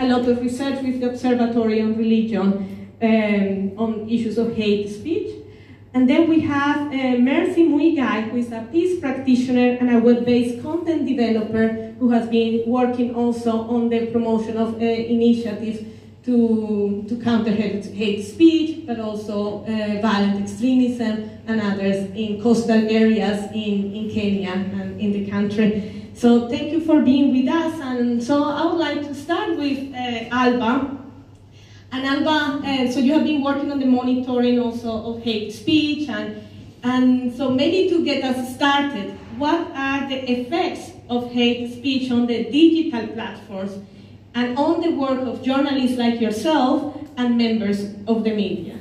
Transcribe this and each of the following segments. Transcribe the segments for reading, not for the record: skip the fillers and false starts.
a lot of research with the Observatory on Religion on issues of hate speech. And then we have Mercy Muigai, who is a peace practitioner and a web-based content developer who has been working also on the promotion of initiatives to counter hate speech, but also violent extremism and others in coastal areas in Kenya and in the country. So thank you for being with us. And so I would like to start with Alba. And Alba, so you have been working on the monitoring also of hate speech, and so maybe to get us started, what are the effects of hate speech on the digital platforms and on the work of journalists like yourself and members of the media?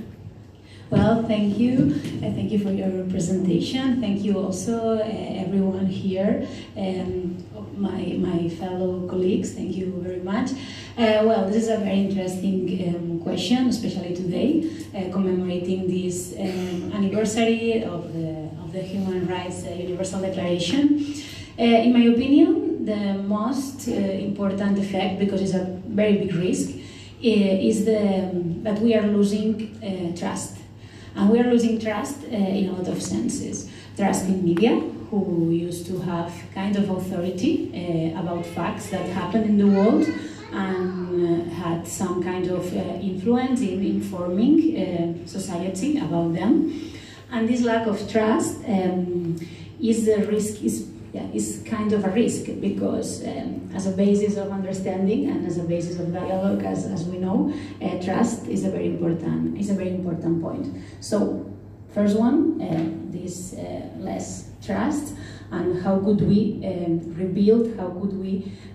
Well, thank you. Thank you for your presentation. Thank you also, everyone here, my fellow colleagues. Thank you very much. Well, this is a very interesting question, especially today, commemorating this anniversary of the Human Rights Universal Declaration. In my opinion, the most important effect, because it's a very big risk, is that we are losing trust. And we are losing trust in a lot of senses. Trust in media, who used to have kind of authority about facts that happen in the world and had some kind of influence in informing society about them. And this lack of trust is kind of a risk, because as a basis of understanding and as a basis of dialogue, as we know, trust is a very important point. So first one, this less trust, and how could we rebuild, how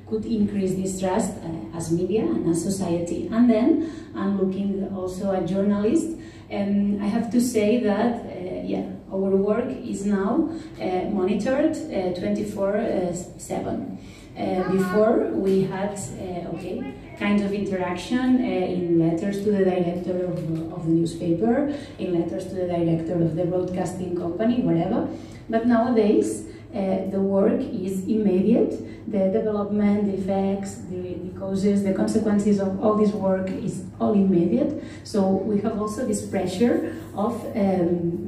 could increase this trust as media and as society. And then I'm looking also at journalists, and I have to say that our work is now monitored 24/7. Before we had kind of interaction in letters to the director of the newspaper, in letters to the director of the broadcasting company, whatever. But nowadays the work is immediate. The development, the effects, the causes, the consequences of all this work is all immediate. So we have also this pressure of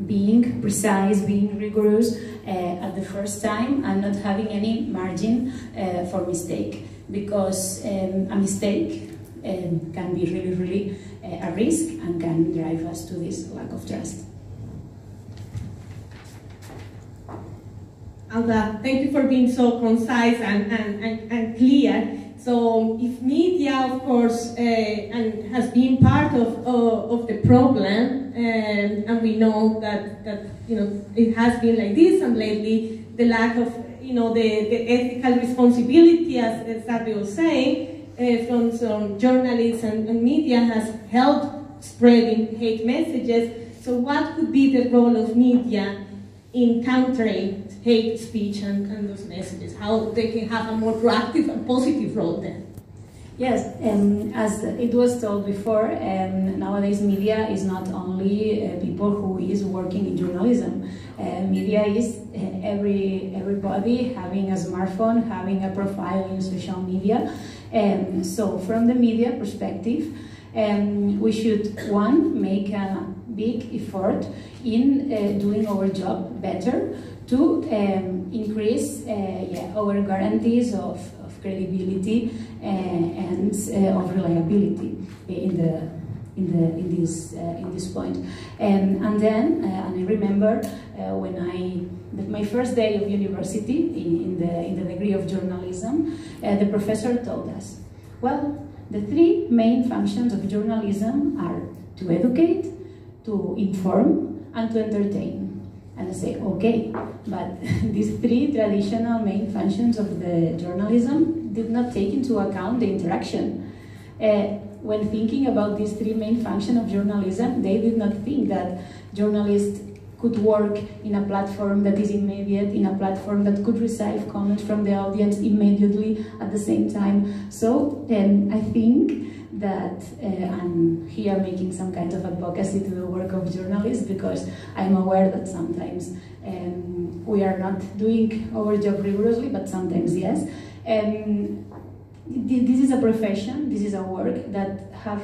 being precise, being rigorous at the first time, and not having any margin for mistake, because a mistake can be really a risk and can drive us to this lack of trust. Alba, thank you for being so concise and clear. So if media, of course, and has been part of the problem, and we know that it has been like this, and lately the lack of the ethical responsibility, as Sabi was saying, from some journalists and media has helped spreading hate messages. So what could be the role of media in countering hate speech and those messages? How they can have a more proactive and positive role then? Yes, as it was told before, nowadays media is not only people who is working in journalism. Media is everybody having a smartphone, having a profile in social media. So from the media perspective, we should, one, make a big effort in doing our job better, to increase our guarantees of credibility and of reliability in this point. And then I remember when my first day of university in the degree of journalism, the professor told us, well, the three main functions of journalism are to educate, to inform, and to entertain. And I say, okay, but these three traditional main functions of the journalism did not take into account the interaction. When thinking about these three main functions of journalism, they did not think that journalists could work in a platform that is immediate, in a platform that could receive comments from the audience immediately at the same time. So I think that I'm here making some kind of advocacy to the work of journalists, because I'm aware that sometimes we are not doing our job rigorously, but sometimes yes. this is a profession, this is a work that have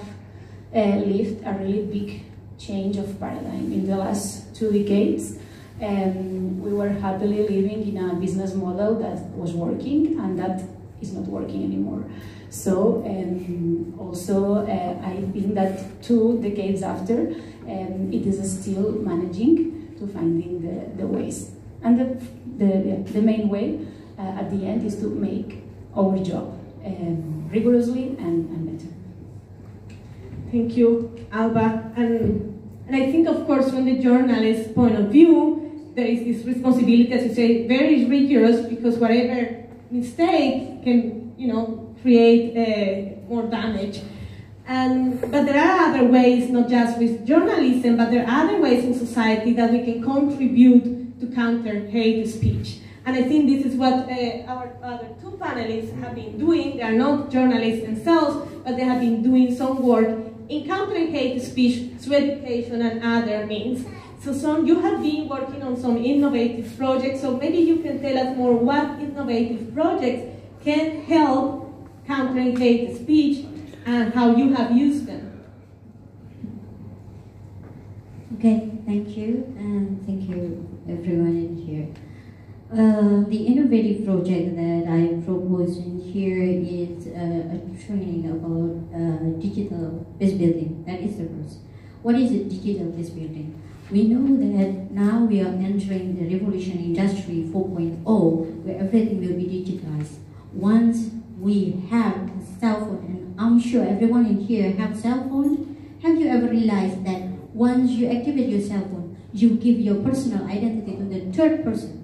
lived a really big change of paradigm in the last 2 decades. We were happily living in a business model that was working, and that is not working anymore. So also I think that 2 decades after, it is still managing to finding the ways. And the main way at the end is to make our job rigorously and better. Thank you, Alba. And I think, of course, from the journalist's point of view, there is this responsibility, as you say, very rigorous, because whatever mistake can, create more damage. But there are other ways, not just with journalism, but there are other ways in society that we can contribute to counter hate speech. And I think this is what our other 2 panelists have been doing. They are not journalists themselves, but they have been doing some work in countering hate speech through education and other means. So you have been working on some innovative projects, so maybe you can tell us more what innovative projects can help countering hate speech and how you have used them. Okay, thank you, and thank you everyone in here. The innovative project that I propose in here is a training about digital base building. That is the first. What is a digital base building? We know that now we are entering the revolution industry 4.0, where everything will be digitalized. Once we have a cell phone, and I'm sure everyone in here have cell phone, have you ever realized that once you activate your cell phone, you give your personal identity to the third person?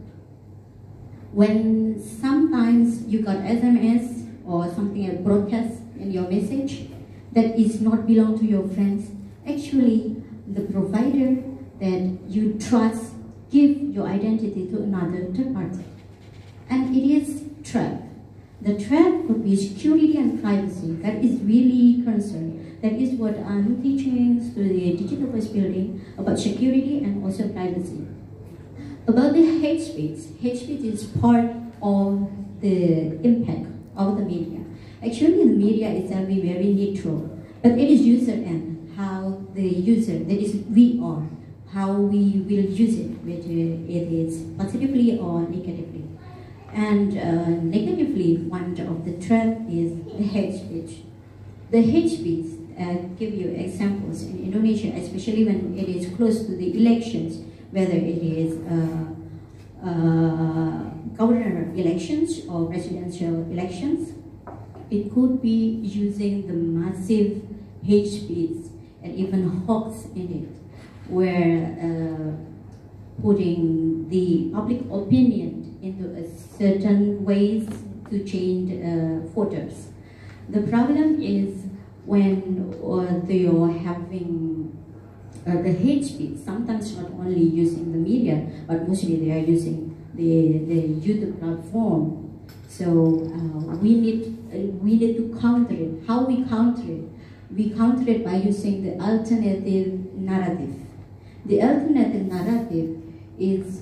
When sometimes you got SMS or something like broadcast in your message that is not belong to your friends, actually the provider that you trust give your identity to another third party. And it is trap. The trap could be security and privacy. That is really concerned. That is what I'm teaching to the digital base building about security and also privacy. About the hate speech is part of the impact of the media. Actually, the media is very neutral, but it is user end, how the user, that is we are, how we will use it, whether it is positively or negatively. And negatively, one of the trend is the hate speech. The hate speech, give you examples in Indonesia, especially when it is close to the elections, whether it is governor elections or presidential elections, it could be using the massive hate speech and even hoax in it, where putting the public opinion into a certain ways to change voters. The problem is when they are having the hate speech, sometimes not only using the media, but mostly they are using the YouTube platform. So we need to counter it. How we counter it? We counter it by using the alternative narrative. The alternative narrative is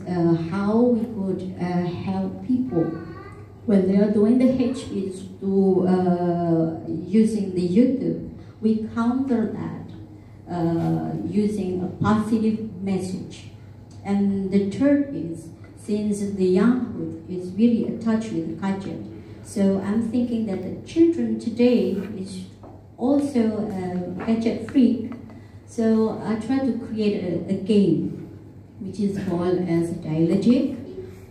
how we could help people when they are doing the hate speech to using the YouTube. We counter that using a positive message. And the third is, since the younghood is really attached with the gadget, so I'm thinking that the children today is also gadget freak. So I try to create a game which is called as Dialogic,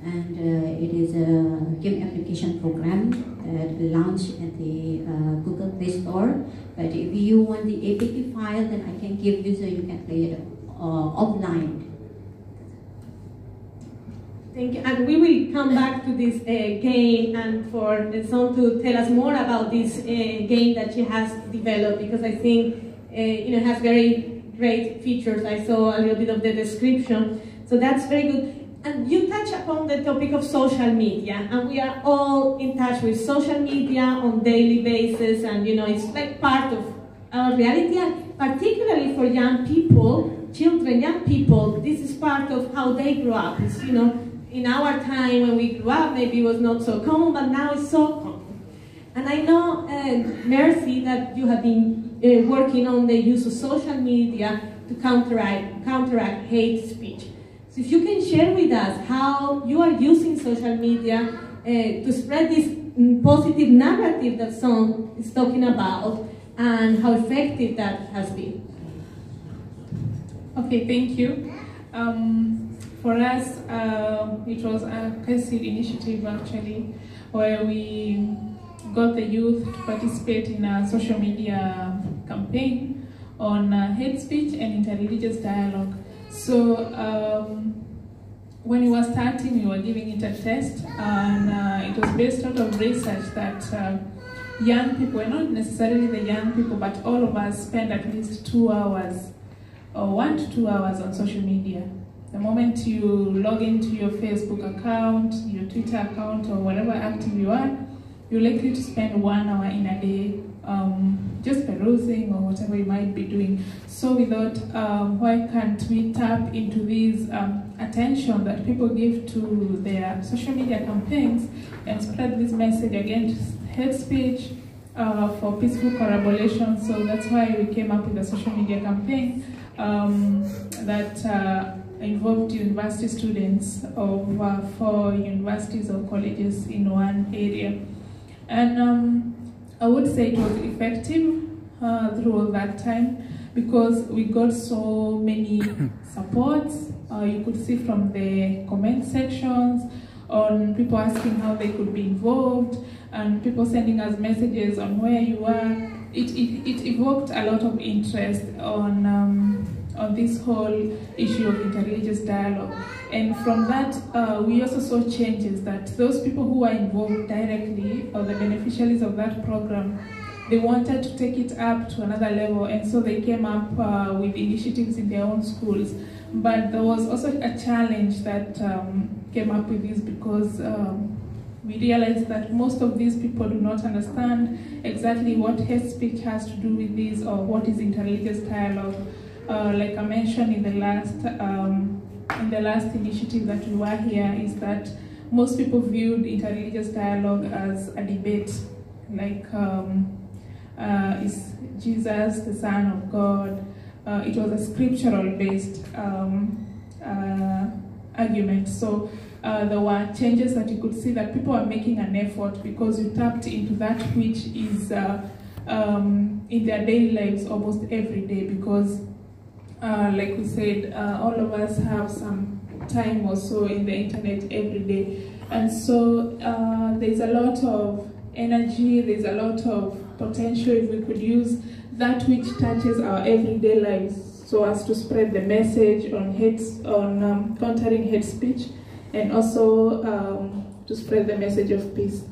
and it is a game application program that launched at the Google Play Store. But if you want the APK file, then I can give you so you can play it offline. Thank you. And we will come back to this game and for Son to tell us more about this game that she has developed, because I think it has very great features. I saw a little bit of the description, so that's very good. And you touch upon the topic of social media, and we are all in touch with social media on daily basis, and it's like part of our reality, and particularly for young people, children, young people, this is part of how they grow up. It's, in our time when we grew up, maybe it was not so common, but now it's so common. And And I know, Mercy, that you have been working on the use of social media to counteract hate speech. So if you can share with us how you are using social media to spread this positive narrative that Song is talking about, and how effective that has been. Okay, thank you. For us, it was a KAICIID initiative actually, where we got the youth to participate in a social media campaign on hate speech and interreligious dialogue. So when we were starting, we were giving it a test, and it was based out of research that young people, and not necessarily the young people, but all of us spend at least 2 hours, or 1 to 2 hours on social media. The moment you log into your Facebook account, your Twitter account, or whatever active you are, you're likely to spend 1 hour in a day just perusing or whatever you might be doing. So we thought, why can't we tap into this attention that people give to their social media campaigns and spread this message against hate speech for peaceful collaboration. So that's why we came up with a social media campaign that involved university students of 4 universities or colleges in one area. And I would say it was effective through all that time, because we got so many supports. You could see from the comment sections on people asking how they could be involved, and people sending us messages on where you are. It evoked a lot of interest on this whole issue of interreligious dialogue. And from that, we also saw changes that those people who were involved directly, or the beneficiaries of that program, they wanted to take it up to another level, and so they came up with initiatives in their own schools. But there was also a challenge that came up with this, because we realized that most of these people do not understand exactly what hate speech has to do with this, or what is interreligious dialogue. Like I mentioned in the last initiative that we were here, is that most people viewed interreligious dialogue as a debate, like is Jesus the Son of God? It was a scriptural-based argument. So there were changes that you could see that people are making an effort, because you tapped into that which is in their daily lives almost every day, because like we said, all of us have some time or so in the internet every day. And so there's a lot of energy, there's a lot of potential if we could use that which touches our everyday lives, so as to spread the message on countering hate speech, and also to spread the message of peace.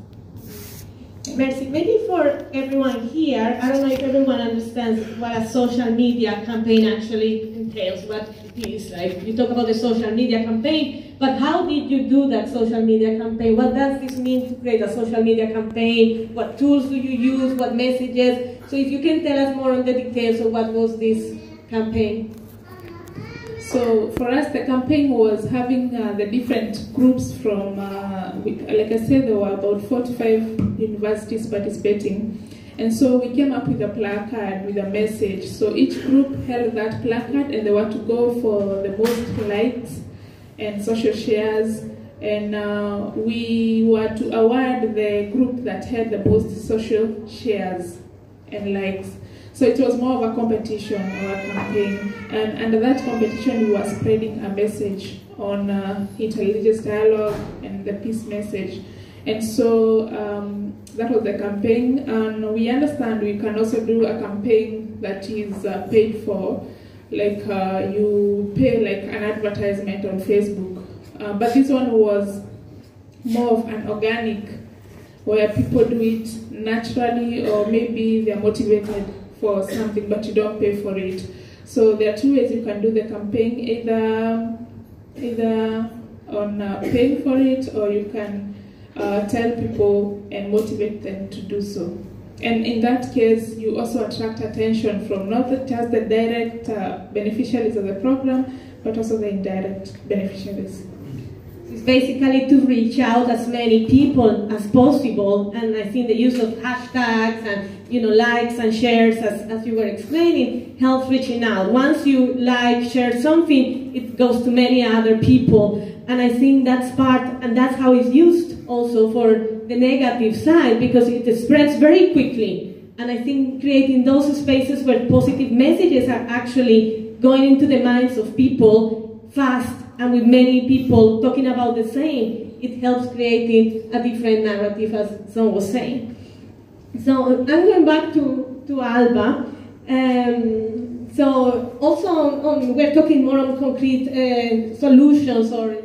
Mercy, maybe for everyone here, I don't know if everyone understands what a social media campaign actually entails, what it is. Like, you talk about the social media campaign, but how did you do that social media campaign? What does this mean to create a social media campaign? What tools do you use? What messages? So if you can tell us more on the details of what was this campaign. So for us, the campaign was having the different groups from, like I said, there were about 45 universities participating. And so we came up with a placard with a message. So each group held that placard, and they were to go for the most likes and social shares. And we were to award the group that had the most social shares and likes. So it was more of a competition or a campaign, and under that competition we were spreading a message on interreligious dialogue and the peace message. And so that was the campaign, and we understand we can also do a campaign that is paid for, like you pay like an advertisement on Facebook. But this one was more of an organic, where people do it naturally, or maybe they're motivated for something, but you don't pay for it. So there are 2 ways you can do the campaign, either on paying for it, or you can tell people and motivate them to do so. And in that case, you also attract attention from not just the direct beneficiaries of the program, but also the indirect beneficiaries. So It's basically to reach out as many people as possible, and I think the use of hashtags and likes and shares, as you were explaining, helps reaching out. Once you share something, it goes to many other people, and I think that's part, and that's how it's used also for the negative side, because it spreads very quickly. And I think creating those spaces where positive messages are actually going into the minds of people fast, and with many people talking about the same, it helps creating a different narrative, as someone was saying. So I'm going back to Alba. So also we're talking more on concrete solutions or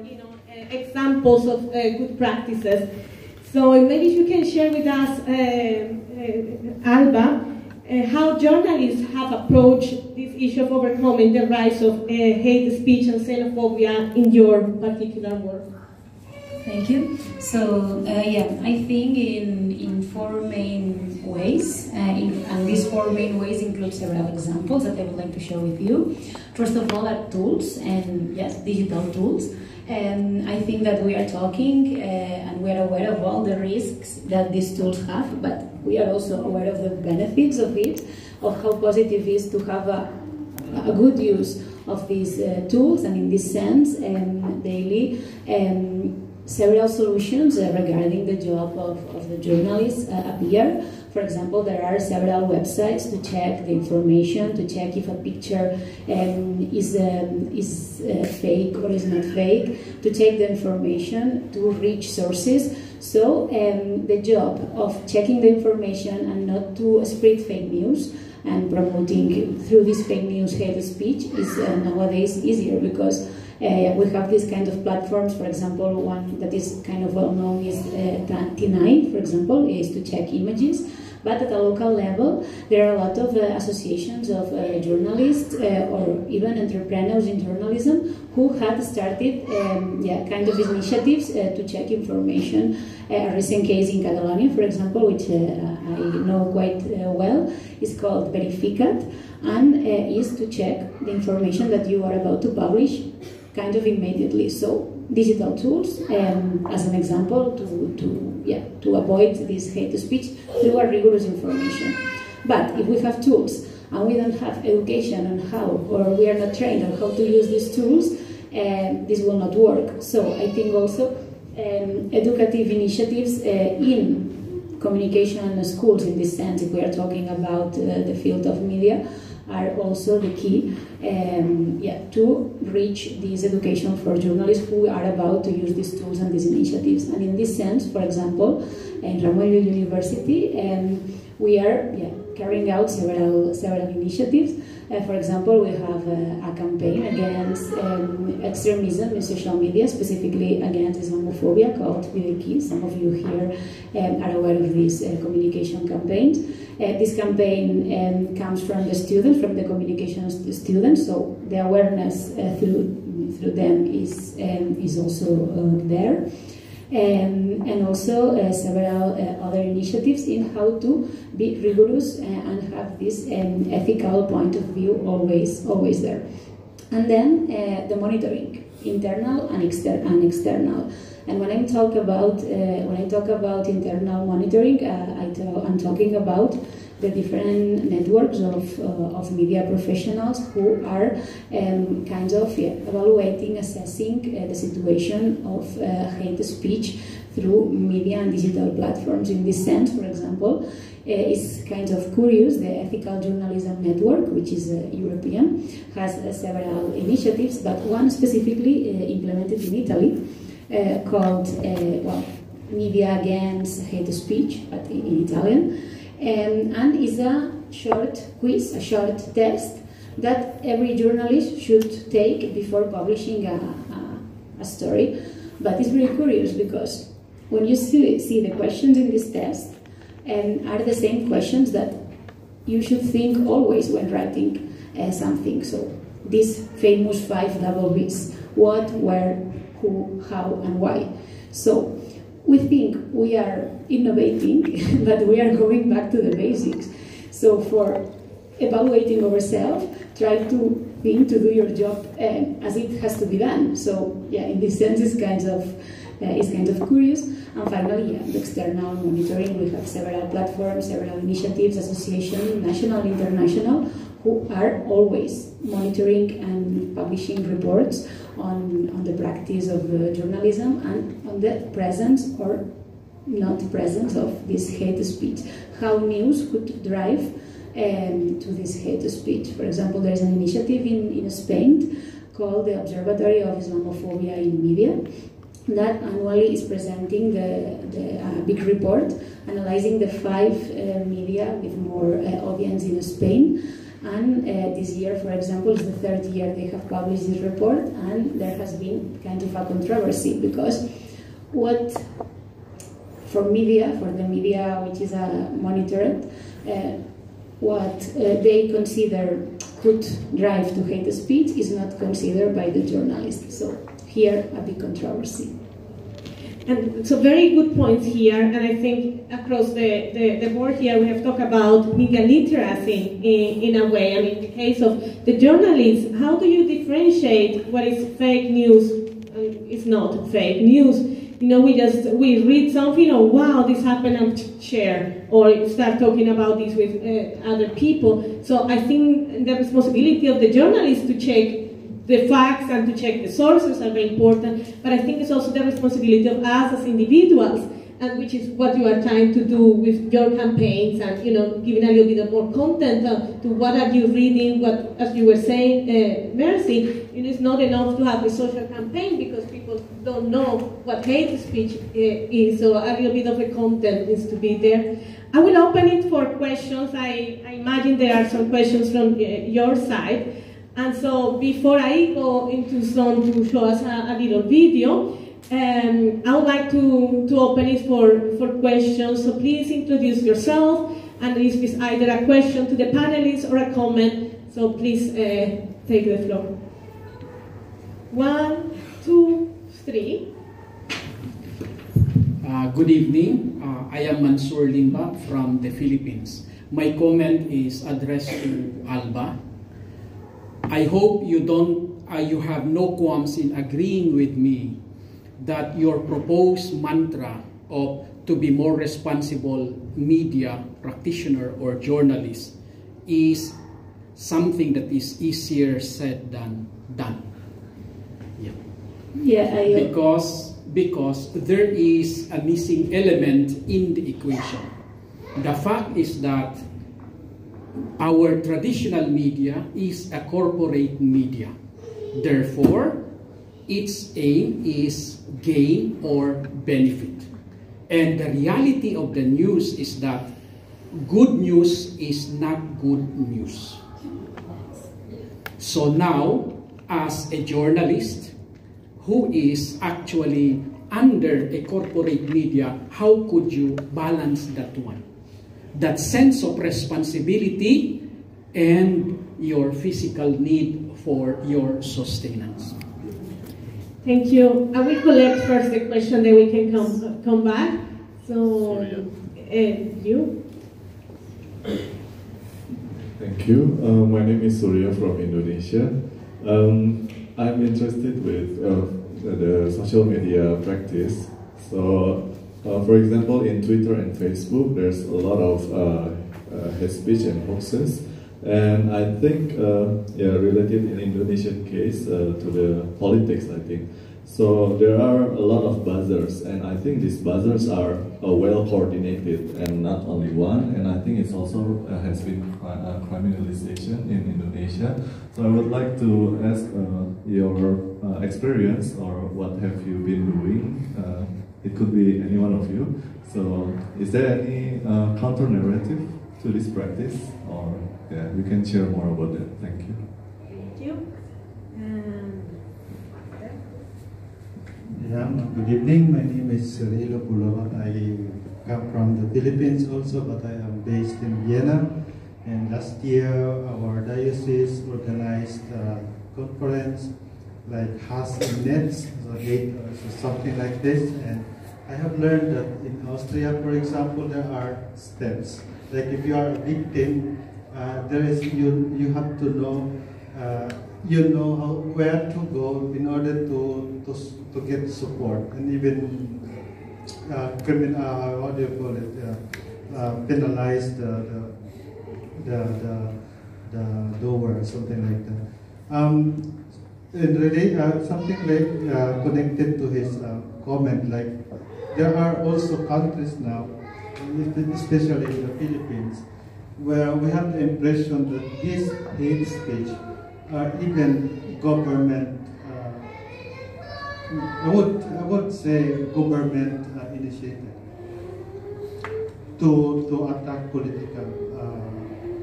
examples of good practices. So maybe you can share with us, Alba, how journalists have approached this issue of overcoming the rise of hate speech and xenophobia in your particular work. Thank you. So yeah, I think in four main ways, and these four main ways include several examples that I would like to share with you. First of all, are tools, and yes, digital tools. And I think that we are talking and we are aware of all the risks that these tools have, but we are also aware of the benefits of it, of how positive it is to have a good use of these tools, and in this sense, daily, several solutions regarding the job of the journalists appear. For example, there are several websites to check the information, to check if a picture is fake or is not fake, to check the information, to reach sources. So the job of checking the information and not to spread fake news and promoting through this fake news hate speech is nowadays easier, because we have these kind of platforms. For example, one that is kind of well known is T9, for example, is to check images. But at a local level, there are a lot of associations of journalists or even entrepreneurs in journalism who had started kind of initiatives to check information. A recent case in Catalonia, for example, which I know quite well, is called Verificat, and is to check the information that you are about to publish kind of immediately. So digital tools, as an example, to avoid this hate speech through a rigorous information. But if we have tools and we don't have education on how, or we are not trained on how to use these tools, this will not work. So I think also educative initiatives in communication schools, in this sense, if we are talking about the field of media, are also the key to reach this education for journalists who are about to use these tools and these initiatives. And in this sense, for example, in Ramon Llull University, we are carrying out several initiatives. For example, we have a campaign against extremism in social media, specifically against Islamophobia, called Be the Key. Some of you here are aware of these communication campaigns. This campaign comes from the students, from the communication students, so the awareness through them is also there. And also several other initiatives in how to be rigorous and have this ethical point of view always there. And then the monitoring, internal and external. And when I talk about internal monitoring, I'm talking about the different networks of media professionals who are kind of evaluating, assessing the situation of hate speech through media and digital platforms. In this sense, for example, is kind of curious. The Ethical Journalism Network, which is European, has several initiatives, but one specifically implemented in Italy called Media Against Hate Speech, but in Italian. And is a short quiz, a short test that every journalist should take before publishing a story. But it's very curious, because when you see the questions in this test, are the same questions that you should think always when writing something. So these famous 5 double Bs: what, where, who, how, and why. So we think we are innovating, but we are going back to the basics. So for evaluating ourselves, try to thing to do your job as it has to be done. So yeah, in this sense, it's kind of curious. And finally, yeah, the external monitoring. We have several platforms, several initiatives, associations, national, international, who are always monitoring and publishing reports on the practice of journalism and on the presence or not presence of this hate speech. How news could drive to this hate speech. For example, there's an initiative in Spain called the Observatory of Islamophobia in Media that annually is presenting the big report analyzing the 5 media with more audience in Spain. And this year, for example, is the 3rd year they have published this report, and there has been kind of a controversy because for the media which is monitored, what they consider could drive to hate speech is not considered by the journalists. So here, a big controversy. And so very good points here, and I think across the board here we have talked about media literacy in a way. I mean, in the case of the journalists, how do you differentiate what is fake news and it's not fake news? You know, we read something, oh wow, this happened, and share, or start talking about this with other people. So I think the responsibility of the journalist to check the facts and to check the sources are very important, but I think it's also the responsibility of us as individuals, and which is what you are trying to do with your campaigns, and giving a little bit of more content to what are you reading. What, as you were saying, Mercy, it's not enough to have a social campaign because people don't know what hate speech is. So a little bit of the content needs to be there. I will open it for questions. I imagine there are some questions from your side. And so before I go into some to show us a little video, I would like to open it for questions. So please introduce yourself, and this is either a question to the panelists or a comment. So please take the floor. 1, 2, 3. Good evening. I am Mansoor Limba from the Philippines. My comment is addressed to Alba. I hope you have no qualms in agreeing with me that your proposed mantra of to be more responsible media practitioner or journalist is something that is easier said than done. Yeah. Because there is a missing element in the equation. The fact is that our traditional media is a corporate media. Therefore, its aim is gain or benefit. And the reality of the news is that good news is not good news. So now, as a journalist who is actually under a corporate media, how could you balance that one? That sense of responsibility and your physical need for your sustenance. Thank you. I will collect first the question, then we can come back. So, you. Thank you. My name is Surya from Indonesia. I'm interested with the social media practice. So, for example, in Twitter and Facebook, there's a lot of hate speech and hoaxes. And I think, related in Indonesian case to the politics, I think. So there are a lot of buzzers, and I think these buzzers are well coordinated and not only one. And I think it's also has been criminalization in Indonesia. So I would like to ask your experience, or what have you been doing? It could be any one of you. So is there any counter narrative to this practice, or yeah, we can share more about that. Thank you. Thank you. Yeah, good evening. My name is Rilo Pulo. I come from the Philippines also, but I am based in Vienna. And last year, our diocese organized a conference like Has and Nets, so hate or something like this. And I have learned that in Austria, for example, there are steps. Like if you are a victim, you have to know you know where to go in order to get support, and even what do you call it? Penalize the doer, something like that. And really, something like connected to his comment, like there are also countries now, especially in the Philippines, where we have the impression that this hate speech are even government, I would say government initiated to attack political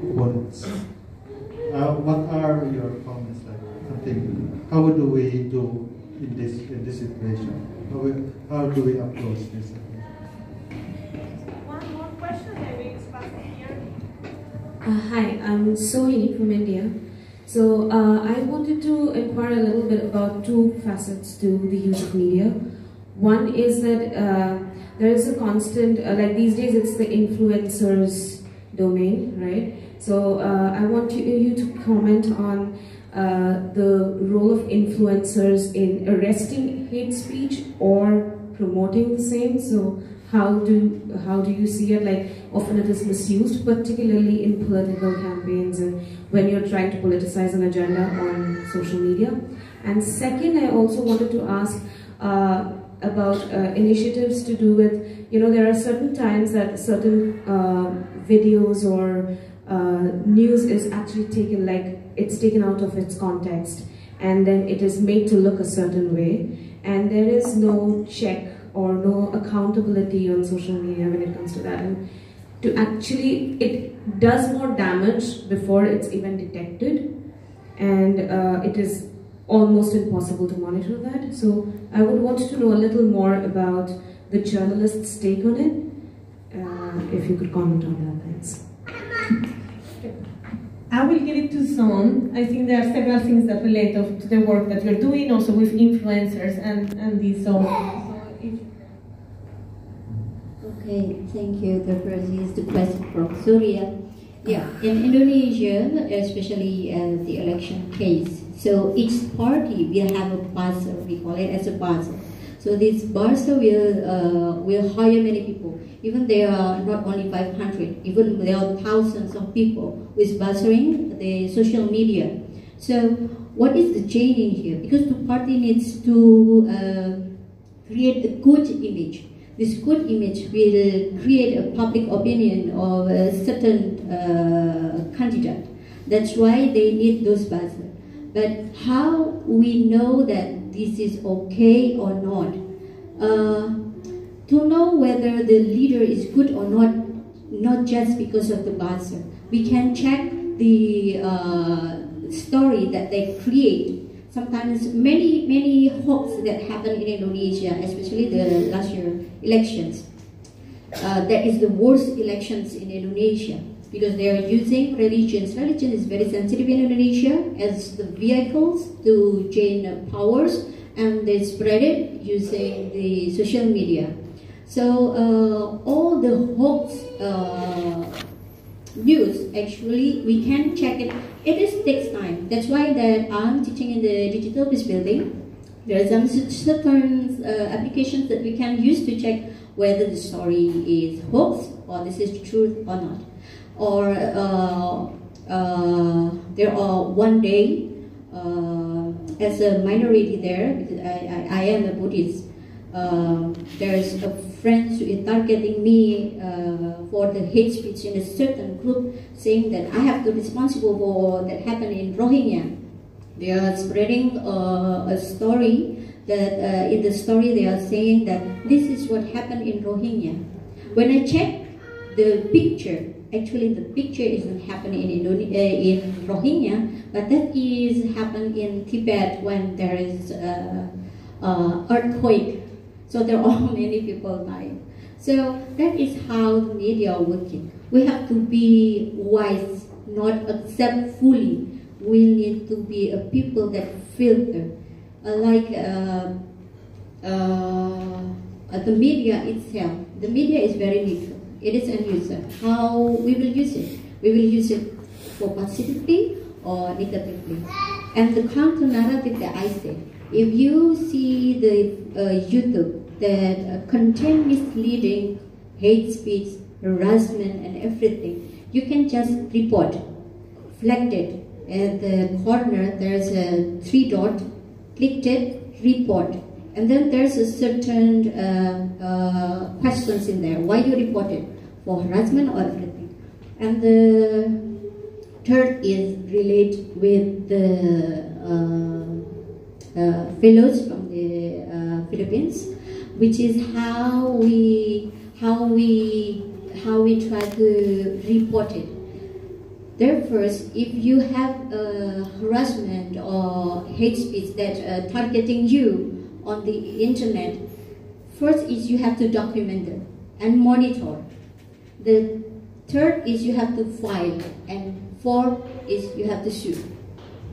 opponents. What are your comments like? How do we do in this situation? How do we approach this? One more question, maybe it's passing here. Hi, I'm Sohini from India. So I wanted to inquire a little bit about two facets to the use of media. One is that there is a constant, like these days it's the influencers domain, right? So I want you to comment on the role of influencers in arresting hate speech or promoting the same. So how do you see it? Like often it is misused, particularly in political campaigns and when you're trying to politicize an agenda on social media. And second, I also wanted to ask about initiatives to do with, there are certain times that certain videos or news is actually taken, like it's taken out of its context and then it is made to look a certain way, and there is no check or no accountability on social media when it comes to that. And to actually, it does more damage before it's even detected, and it is almost impossible to monitor that. So I would want to know a little more about the journalist's take on it, if you could comment on that. Thanks. I will give it to Zon. I think there are several things that relate to the work that you're doing, also with influencers and this. Okay, thank you. The first is the question from Surya. Yeah, in Indonesia, especially the election case, so each party will have a buzzer. We call it as a buzzer. So this buzzer will hire many people. Even there are not only 500, even there are thousands of people with buzzering the social media. So what is the change in here? Because the party needs to create a good image. This good image will create a public opinion of a certain candidate. That's why they need those buzzers. But how we know that this is okay or not? To know whether the leader is good or not just because of the buzzer. We can check the story that they create. Sometimes many hoax that happen in Indonesia, especially the last year elections. That is the worst elections in Indonesia because they are using religions. Religion is very sensitive in Indonesia as the vehicles to gain powers, and they spread it using the social media. So all the hoax news, actually, we can check it. It takes time. That's why that I'm teaching in the digital peace building. There are some certain applications that we can use to check whether the story is hoax or this is truth or not. Or there are one day as a minority there, because I am a Buddhist. There's a friend who is targeting me for the hate speech in a certain group, saying that I have to be responsible for that happened in Rohingya. They are spreading a story that in the story they are saying that this is what happened in Rohingya. When I check the picture, actually the picture isn't happening in Rohingya, but that is happened in Tibet when there is earthquake. So there are many people dying. So that is how the media are working. We have to be wise, not accept fully. We need to be a people that filter. Like the media itself. The media is very neutral. It is a user. How we will use it? We will use it for positively or negatively. And the counter narrative that I say, if you see the YouTube that contain misleading, hate speech, harassment, and everything, you can just report, flag it. At the corner, there's a 3 dot, click it, report. And then there's a certain questions in there. Why you report it? For harassment or everything. And the third is relate with the fellows from the Philippines, which is how we try to report it. There first, if you have harassment or hate speech that targeting you on the internet, first is you have to document it and monitor. The third is you have to file, and fourth is you have to sue.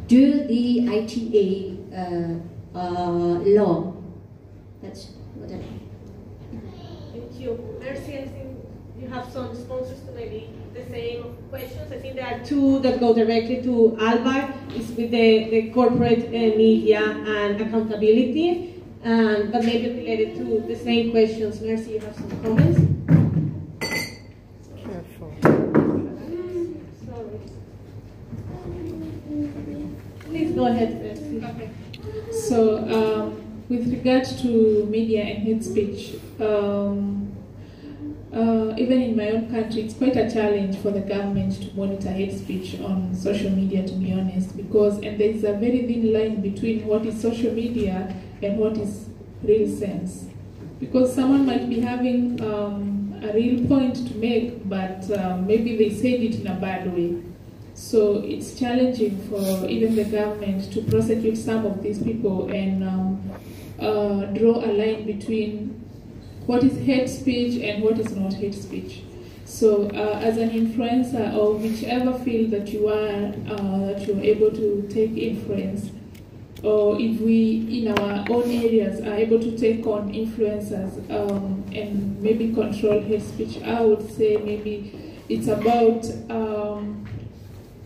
Do the ITA law. That's what I think. Thank you. Mercy, I think you have some responses to maybe the same questions. I think there are 2 that go directly to Alba. It's with the corporate media and accountability, but maybe related to the same questions. Mercy, you have some comments? Careful. Sorry. Please go ahead, Mercy. Okay. So, with regard to media and hate speech, even in my own country, it's quite a challenge for the government to monitor hate speech on social media, to be honest, because there's a very thin line between what is social media and what is real sense. Because someone might be having a real point to make, but maybe they said it in a bad way. So it's challenging for even the government to prosecute some of these people and draw a line between what is hate speech and what is not hate speech. So as an influencer, or whichever field that you are, that you're able to take influence, or if we in our own areas are able to take on influencers and maybe control hate speech, I would say maybe it's about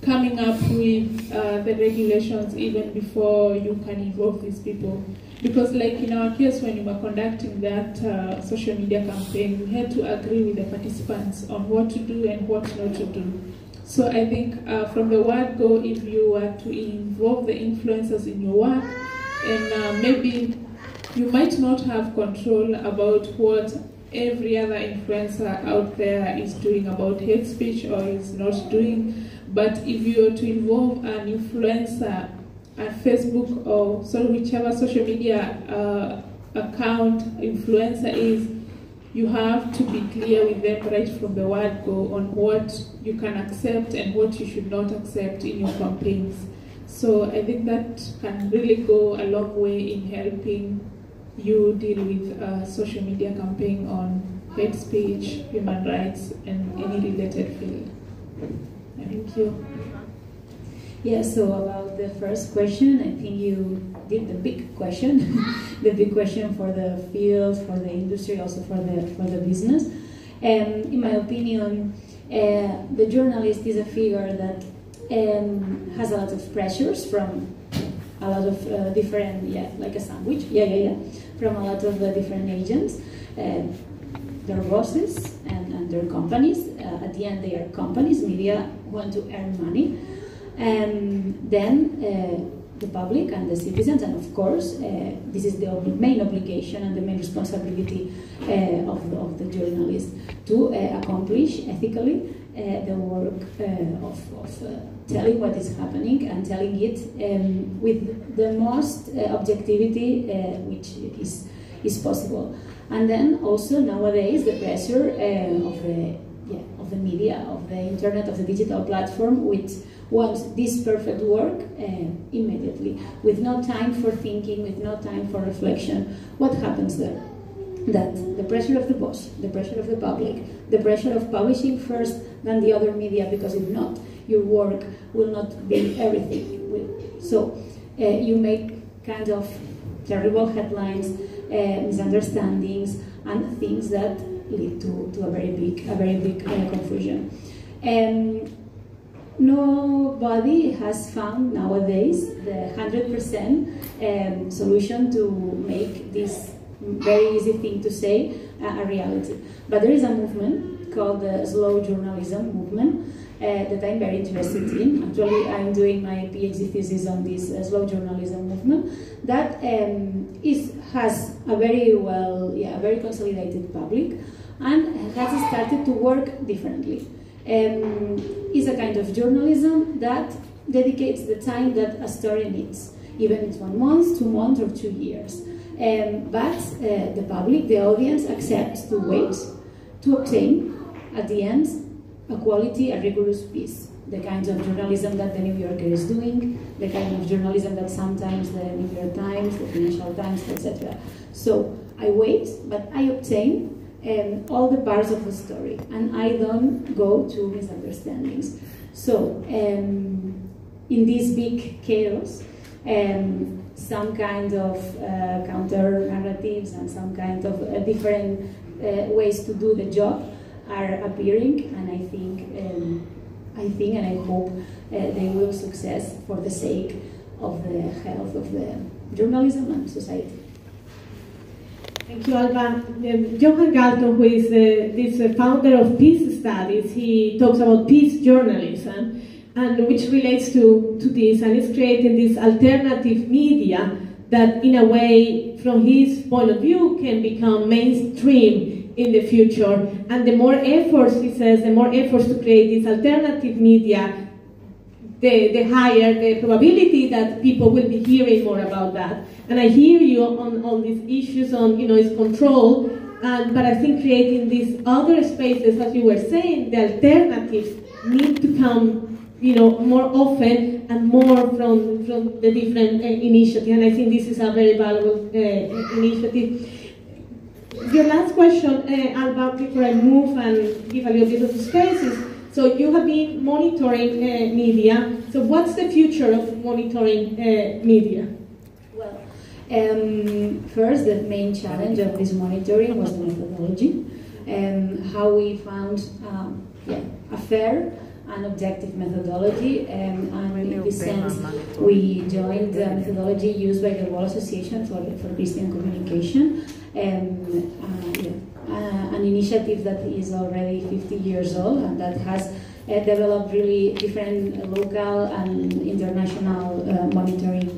coming up with the regulations even before you can involve these people. Because like in our case, when we were conducting that social media campaign, we had to agree with the participants on what to do and what not to do. So I think from the word go, if you were to involve the influencers in your work, and maybe you might not have control about what every other influencer out there is doing about hate speech or is not doing, but if you were to involve an influencer at Facebook or whichever social media account influencer is, you have to be clear with them right from the word go on what you can accept and what you should not accept in your campaigns. So I think that can really go a long way in helping you deal with a social media campaign on hate speech, human rights, and any related field. Thank you. Yeah, so about the first question, I think you did the big question, the big question for the field, for the industry, also for the business. And in my opinion, the journalist is a figure that has a lot of pressures from a lot of different, like a sandwich, from a lot of different agents, their bosses and their companies. At the end, they are companies. Media want to earn money. And then the public and the citizens, and of course, this is the main obligation and the main responsibility of the journalist to accomplish ethically the work of telling what is happening and telling it with the most objectivity which is possible. And then also nowadays the pressure of the media, of the internet, of the digital platform, which wants this perfect work immediately, with no time for thinking, with no time for reflection. What happens there? That the pressure of the boss, the pressure of the public, the pressure of publishing first than the other media, because if not, your work will not be everything. So you make kind of terrible headlines, misunderstandings, and things that lead to a very big confusion. nobody has found nowadays the 100% solution to make this very easy thing to say a reality. But there is a movement called the slow journalism movement that I'm very interested in. Actually, I'm doing my PhD thesis on this slow journalism movement that has a very very consolidated public and has started to work differently. Is a kind of journalism that dedicates the time that a story needs, even if it's 1 month, 2 months, or 2 years. But the public, the audience, accepts to wait to obtain, at the end, a quality, a rigorous piece. The kinds of journalism that the New Yorker is doing, the kind of journalism that sometimes the New York Times, the Financial Times, etc. So I wait, but I obtain all the parts of the story, and I don't go to misunderstandings. So in this big chaos, some kind of counter narratives and some kind of different ways to do the job are appearing, and I think and I hope they will success for the sake of the health of the journalism and society. Thank you, Alba. Johan Galton, who is this founder of Peace Studies, he talks about peace journalism, and which relates to this, and is creating this alternative media that, in a way, from his point of view, can become mainstream in the future. And the more efforts, he says, the more efforts to create this alternative media, the higher the probability that people will be hearing more about that. And I hear you on these issues on, its control, but I think creating these other spaces, as you were saying, the alternatives need to come, more often and more from the different initiatives. And I think this is a very valuable initiative. Your last question, Alba, before I move and give a little bit of spaces. So you have been monitoring media. So what's the future of monitoring media? Well, first, the main challenge of this monitoring was the methodology, and how we found a fair and objective methodology. And in this sense, we joined the methodology used by the World Association for Christian Communication, an initiative that is already 50 years old and that has developed really different local and international monitoring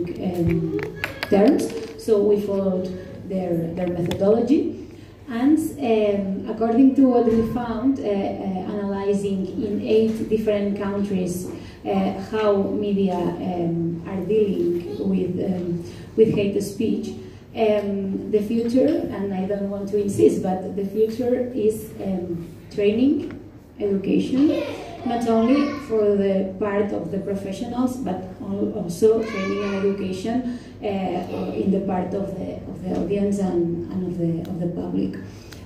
terms. So we followed their methodology, and according to what we found, analyzing in 8 different countries how media are dealing with hate speech. The future, and I don't want to insist, but the future is training, education, not only for the part of the professionals, but also training and education in the part of the audience and of the public.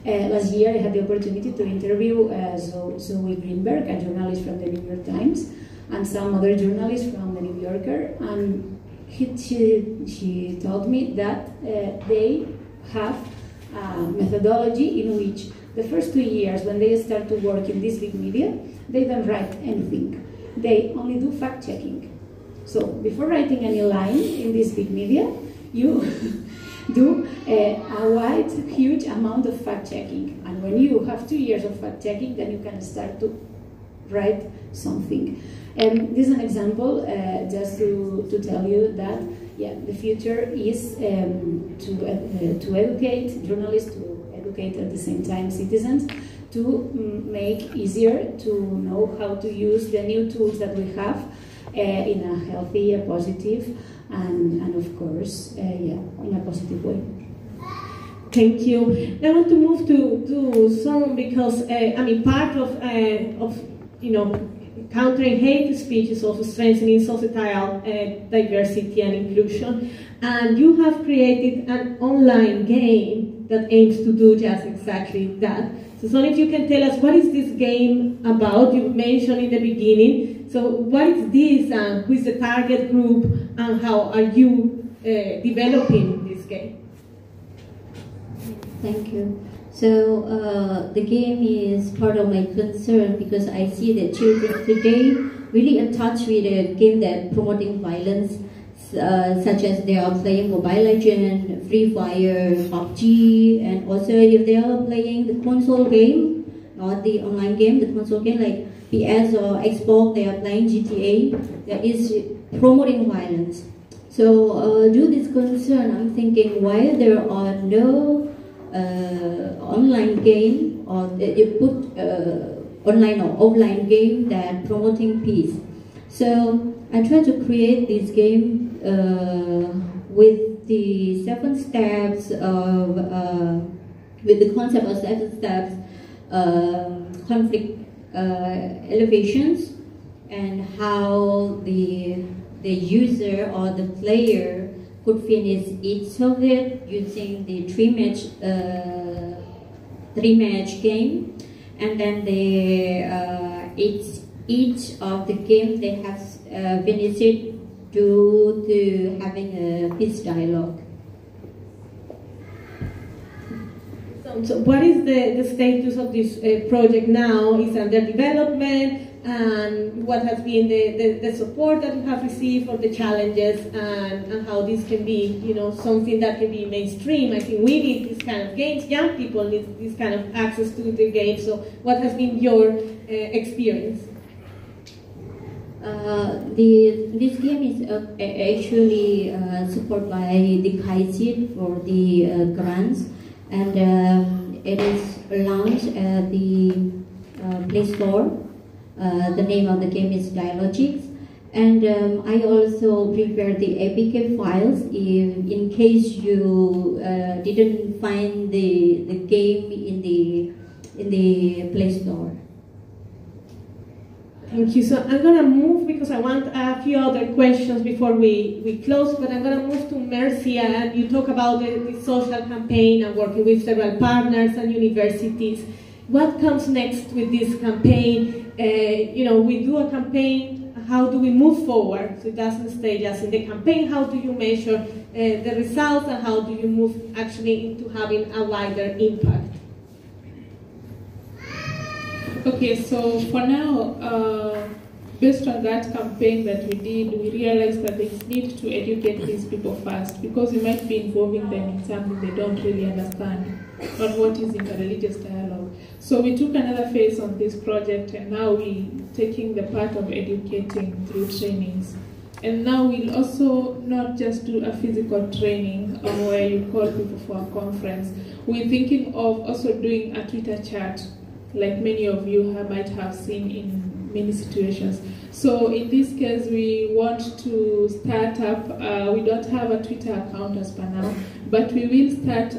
Last year I had the opportunity to interview Zoe Greenberg, a journalist from the New York Times, and some other journalists from the New Yorker, and she told me that they have a methodology in which the first 2 years, when they start to work in this big media, they don't write anything. They only do fact-checking. So before writing any line in this big media, you do a wide, huge amount of fact-checking. And when you have 2 years of fact-checking, then you can start to write something. And this is an example, just to tell you that, the future is to educate journalists, to educate at the same time citizens, to make easier to know how to use the new tools that we have in a healthy, a positive, and of course, in a positive way. Thank you. I want to move to some, because part of countering hate speech is also strengthening societal diversity and inclusion. And you have created an online game that aims to do just exactly that. So Sonny, if you can tell us, what is this game about? You mentioned in the beginning. So what is this, and who is the target group, and how are you developing this game? Thank you. So the game is part of my concern, because I see that children today really in touch with a game that promoting violence, such as they are playing Mobile Legends, Free Fire, PUBG, and also if they are playing the console game, not the online game, the console game like PS or Xbox, they are playing GTA, that is promoting violence. So due to this concern, I'm thinking why there are no online game, or you put online or offline game that promoting peace. So I try to create this game with the 7 steps of with the concept of 7 steps conflict elevations, and how the user or the player could finish each of it using the three match game, and then each of the game they have finished it due to having a peace dialogue. So what is the status of this project now? Is under development, and what has been the support that you have received for the challenges, and how this can be, you know, something that can be mainstream? I think we need this kind of games. Young people need this kind of access to the games. So what has been your experience? This game is actually supported by the KAICIID for the grants, and it is launched at the Play Store. The name of the game is Dialogics, and I also prepared the APK files in case you didn't find the game in the Play Store. Thank you. So I'm going to move, because I want a few other questions before we close, but I'm going to move to Mercia, and you talk about the social campaign and working with several partners and universities. What comes next with this campaign? You know, we do a campaign, how do we move forward? So it doesn't stay just in the campaign. How do you measure the results, and how do you move actually into having a wider impact? Okay, so for now, based on that campaign that we did, we realized that they need to educate these people first, because we might be involving them in something they don't really understand, on what is interreligious dialogue. So we took another phase on this project, and now we're taking the part of educating through trainings. And now we'll also not just do a physical training where you call people for a conference. We're thinking of also doing a Twitter chat, like many of you might have seen in many situations. So in this case, we want to start up, we don't have a Twitter account as per now, but we will start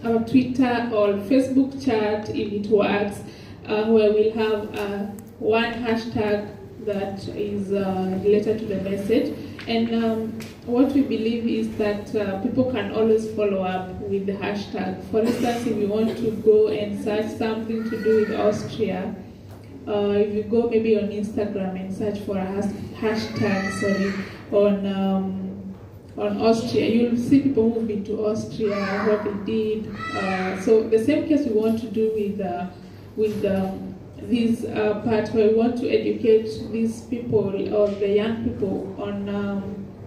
our Twitter or Facebook chat, if it works, where we'll have one hashtag that is related to the message. And what we believe is that people can always follow up with the hashtag. For instance, if you want to go and search something to do with Austria, if you go maybe on Instagram and search for a hashtag, on Austria, you'll see people who've been to Austria, what they did. So the same case we want to do with this part, where we want to educate these people, or the young people, on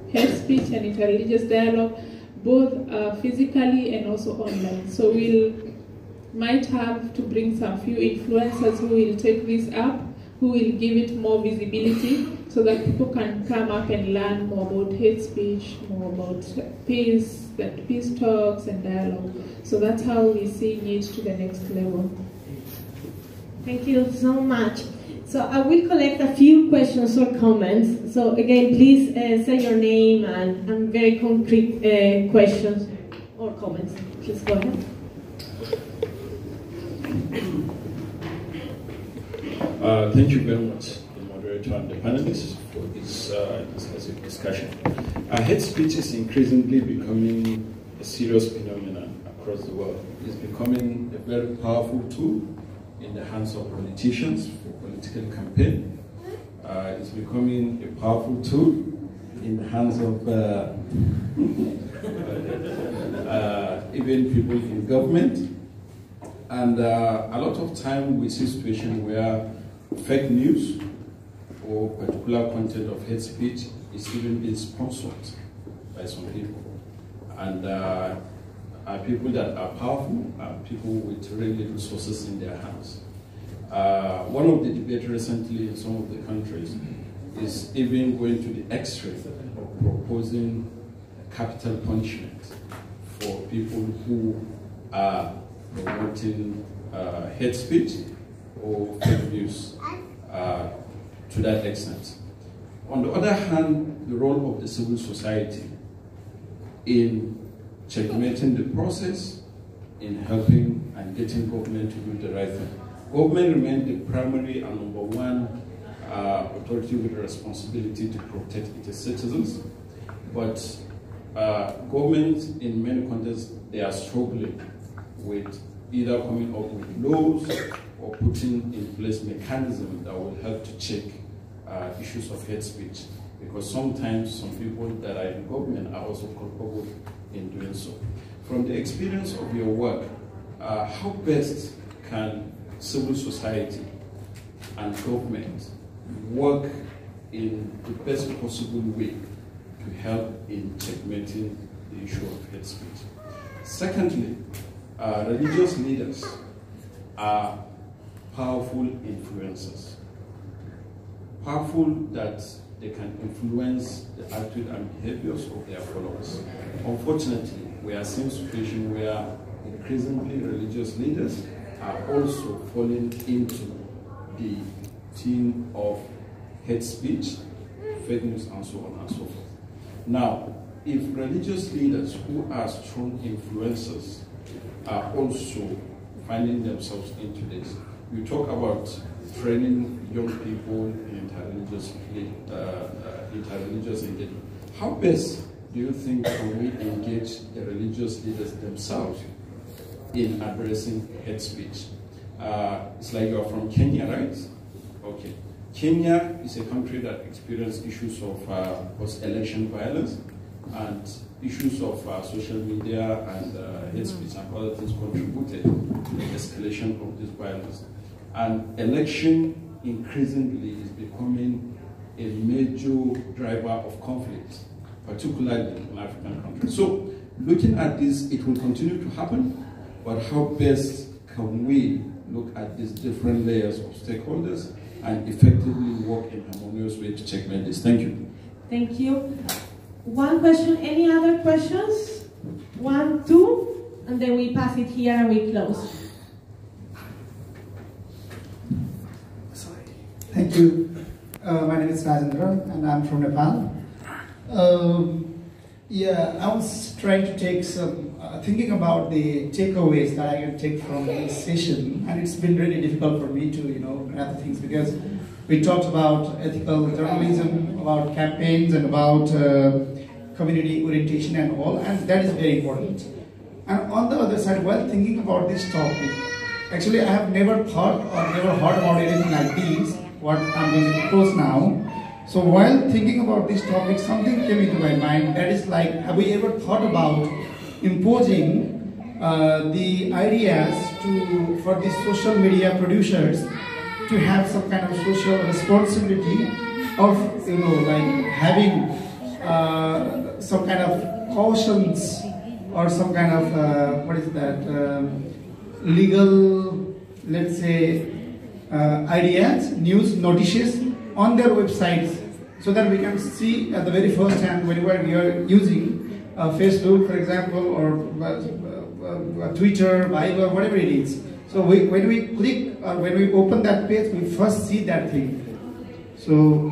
hate speech and interreligious dialogue, both physically and also online. So might have to bring some few influencers who will take this up, who will give it more visibility, so that people can come up and learn more about hate speech, more about peace, peace talks and dialogue. So that's how we see it to the next level. Thank you so much. So I will collect a few questions or comments. So again, please say your name and very concrete questions or comments. Please go ahead. Thank you very much, the moderator and the panelists, for this discussion. Hate speech is increasingly becoming a serious phenomenon across the world. It's becoming a very powerful tool in the hands of politicians for political campaign. It's becoming a powerful tool in the hands of even people in government. And a lot of time we see situations where fake news or particular content of hate speech is even being sponsored by some people. And are people that are powerful, are people with really resources in their hands. One of the debates recently in some of the countries is even going to the extreme of proposing capital punishment for people who are promoting hate speech or fake news to that extent. On the other hand, the role of the civil society in checkmating the process, in helping and getting government to do the right thing. Government remains the primary and number one authority with the responsibility to protect its citizens, but governments in many countries, they are struggling with either coming up with laws or putting in place mechanisms that will help to check issues of hate speech, because sometimes some people that are in government are also culpable in doing so. From the experience of your work, how best can civil society and government work in the best possible way to help in checkmating the issue of hate speech? Secondly, religious leaders are powerful influencers. Powerful that they can influence the attitude and behaviors of their followers. Unfortunately, we are seeing a situation where increasingly religious leaders are also falling into the theme of hate speech, fake news, and so on and so forth. Now, if religious leaders who are strong influencers are also finding themselves into this, you talk about training young people in interreligious engagement. How best do you think can we engage the religious leaders themselves in addressing hate speech? It's like you're from Kenya, right? Okay. Kenya is a country that experienced issues of post-election violence and issues of social media and hate speech and other things contributed to the escalation of this violence. And election increasingly is becoming a major driver of conflict, particularly in African countries. So, looking at this, it will continue to happen, but how best can we look at these different layers of stakeholders and effectively work in a harmonious way to checkmate this? Thank you. Thank you. One question, any other questions? 1, 2, and then we pass it here and we close. Thank you. My name is Rajendra and I'm from Nepal. Yeah, I was trying to take some, thinking about the takeaways that I can take from this session, and it's been really difficult for me to, grab things, because we talked about ethical journalism, about campaigns, and about community orientation and all, and that is very important. And on the other side, while thinking about this topic, actually I have never thought or never heard about anything like this, what I'm going to propose now. So while thinking about this topic, something came into my mind, that is like, have we ever thought about imposing the ideas for the social media producers to have some kind of social responsibility of, like having some kind of cautions or some kind of, legal, let's say, ideas, news, notices on their websites, so that we can see at the very first hand whenever we are using Facebook, for example, or Twitter, Viber, whatever it is. So when we click or when we open that page, we first see that thing. So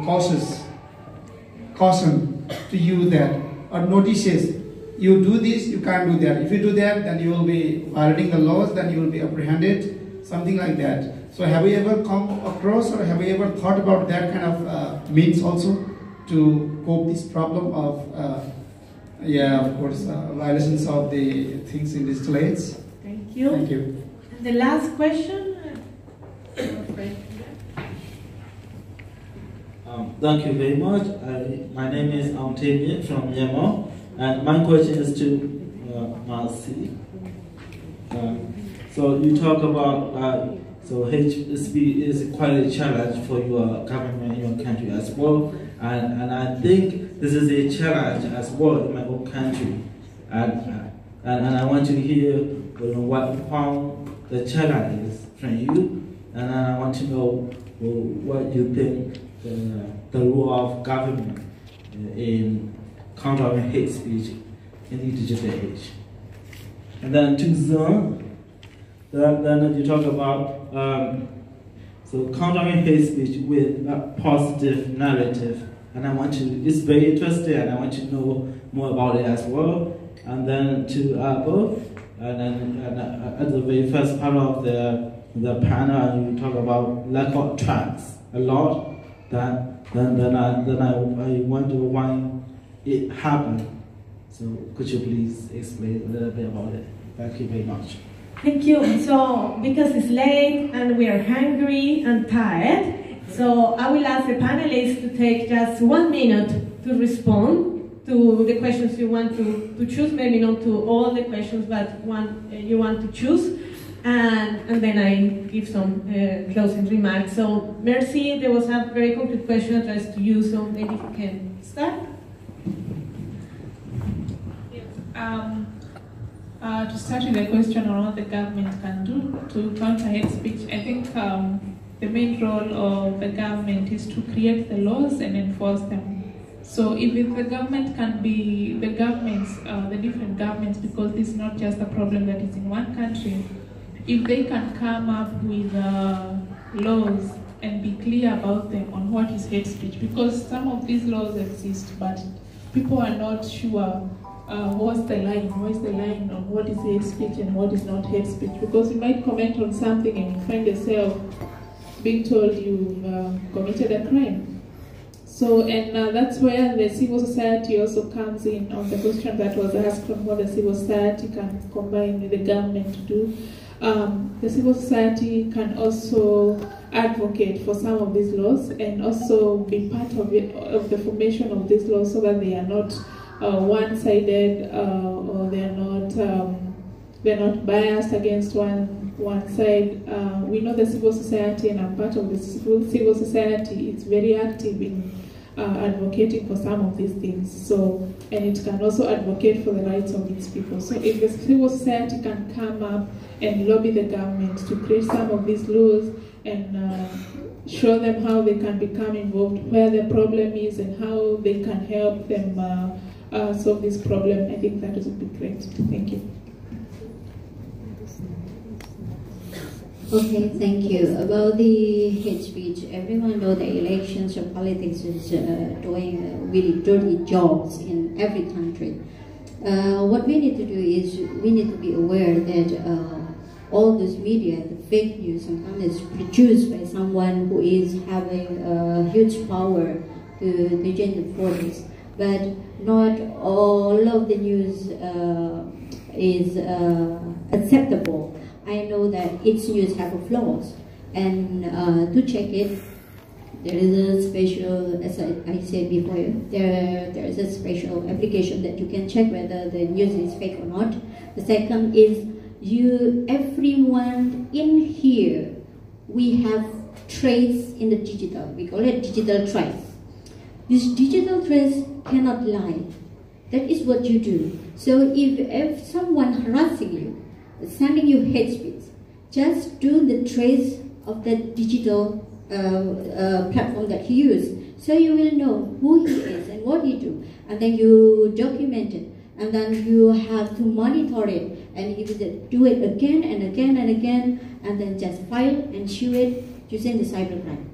caution to use that, or notices. You do this, you can't do that. If you do that, then you will be violating the laws, then you will be apprehended, something like that. So have we ever come across, or have we ever thought about that kind of means also to cope this problem of, of course, violations of the things in digital age? Thank you. Thank you. And the last question. Thank you very much. My name is Amtemian from Myanmar, and my question is to Marcy. So you talk about So hate speech is quite a challenge for your government, your country as well. And I think this is a challenge as well in my own country. And I want to hear what you found the challenge is from you. And I want to know what you think the role of government in countering hate speech in the digital age. And then then you talk about so countering hate speech with a positive narrative. And it's very interesting, and I want to know more about it as well. And then to both, and at the very first part of the panel, you talk about lack of tracks a lot. Then I wonder why it happened. So could you please explain a little bit about it? Thank you very much. Thank you. So because it's late and we are hungry and tired, so I will ask the panelists to take just 1 minute to respond to the questions you want to choose, maybe not to all the questions, but one you want to choose. And then I give some closing remarks. So, Mercy, there was a very concrete question addressed to you, so maybe you can start. To start with the question on what the government can do to counter hate speech, I think the main role of the government is to create the laws and enforce them. So if the government can be, the different governments, because this is not just a problem that is in one country, if they can come up with laws and be clear about them on what is hate speech, because some of these laws exist, but people are not sure what's the line on what is hate speech and what is not hate speech, because you might comment on something and you find yourself being told you've committed a crime. So, and that's where the civil society also comes in on the question that was asked on what the civil society can combine with the government to do. The civil society can also advocate for some of these laws and also be part of the formation of these laws, so that they are not one-sided or they're not biased against one side. We know the civil society, and I'm part of the civil society. It's very active in advocating for some of these things. So, and it can also advocate for the rights of its people. So if the civil society can come up and lobby the government to create some of these laws and show them how they can become involved, where the problem is, and how they can help them solve this problem, I think that would be great. Thank you. Okay, thank you. About the hate speech, everyone knows that elections or politics is doing really dirty jobs in every country. What we need to do is we need to be aware that all this media, the fake news, sometimes is produced by someone who is having huge power to change the forces. But not all of the news is acceptable. I know that each news have flaws, and to check it, there is a special, as I said before, there is a special application that you can check whether the news is fake or not. The second is everyone in here, we have trace in the digital. We call it digital trace. This digital trace cannot lie. That is what you do. So if someone harassing you, sending you hate speech, just do the trace of the digital platform that he used, so you will know who he is and what he do, and then you document it, and then you have to monitor it, and you do it again and again and again, and then just file and show it using the cybercrime.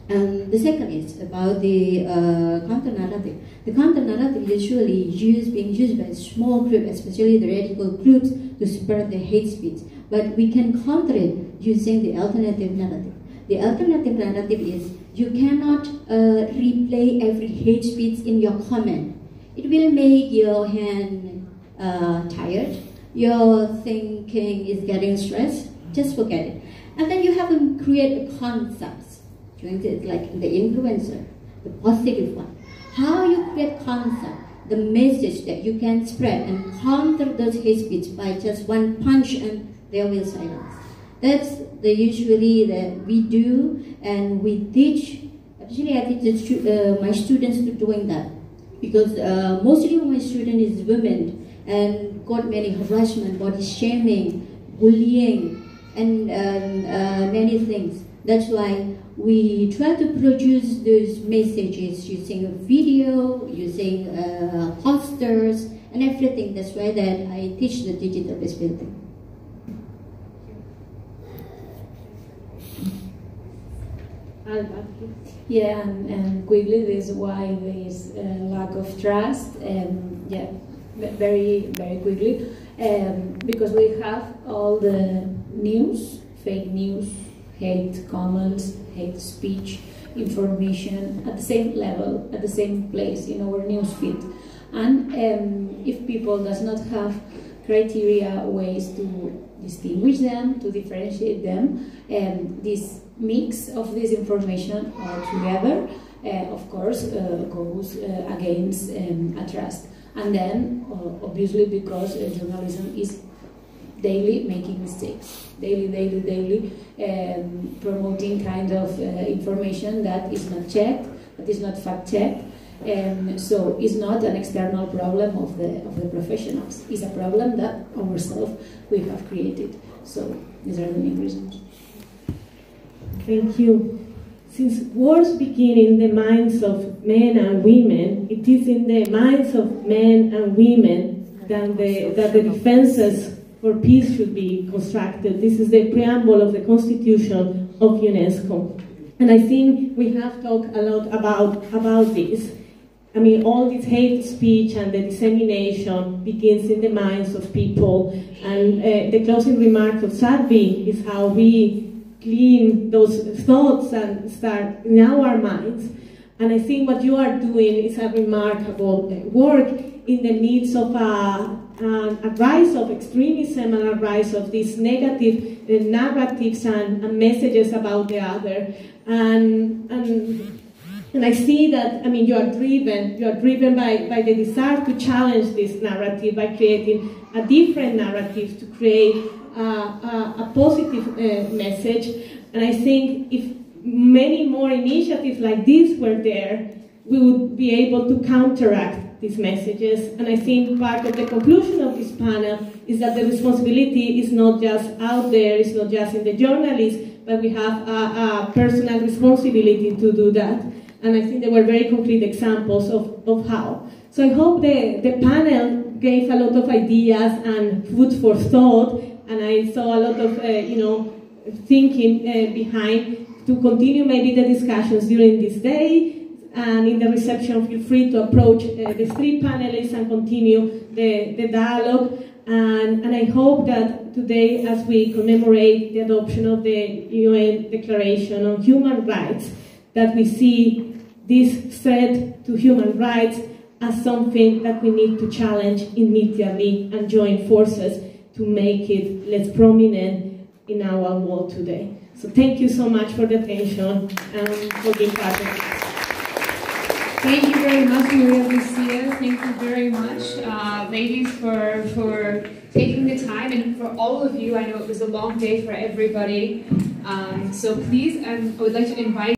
The second is about the counter-narrative. The counter-narrative is usually being used by a small group, especially the radical groups, to spread the hate speech. But we can counter it using the alternative narrative. The alternative narrative is you cannot replay every hate speech in your comment. It will make your hand tired. Your thinking is getting stressed. Just forget it. And then you have to create a concept. Like the influencer, the positive one. How you create concept, the message that you can spread and counter those hate speech by just one punch and they will silence. That's usually that we do, and we teach. Actually, I teach my students to doing that, because mostly my student is women and got many harassment, body shaming, bullying, and many things. That's why we try to produce those messages using a video, using posters, and everything. That's why that I teach the digital-based building. Yeah, and quickly, this is why there is lack of trust, and yeah, very quickly, because we have all the news, fake news, hate comments, hate speech, information at the same level, at the same place in our news feed. And if people does not have criteria, ways to distinguish them, to differentiate them, this mix of this information all together, of course, goes against a trust. And then, obviously, because journalism is daily making mistakes, daily promoting kind of information that is not checked, that is not fact-checked. So it's not an external problem of the professionals. It's a problem that ourselves we have created. So these are the main reasons. Thank you. Since wars begin in the minds of men and women, it is in the minds of men and women that the defenses for peace should be constructed. This is the preamble of the Constitution of UNESCO. And I think we have talked a lot about this. I mean, all this hate speech and the dissemination begins in the minds of people. And the closing remark of Sadvi is how we clean those thoughts and start in our minds. And I think what you are doing is a remarkable work in the midst of a rise of extremism and a rise of these negative narratives and messages about the other. And I see that, I mean, you are driven by the desire to challenge this narrative, by creating a different narrative, to create a positive message. And I think if many more initiatives like this were there, we would be able to counteract these messages. And I think part of the conclusion of this panel is that the responsibility is not just out there, it's not just in the journalists, but we have a personal responsibility to do that. And I think there were very concrete examples of how. So I hope the panel gave a lot of ideas and food for thought, and I saw a lot of thinking behind to continue maybe the discussions during this day. And in the reception, feel free to approach the three panelists and continue the dialogue. And I hope that today, as we commemorate the adoption of the UN Declaration on Human Rights, that we see this threat to human rights as something that we need to challenge immediately and join forces to make it less prominent in our world today. So thank you so much for the attention and for being part of it. Thank you very much, Maria Lucia. Thank you very much, ladies, for taking the time, and for all of you. I know it was a long day for everybody. So please, I would like to invite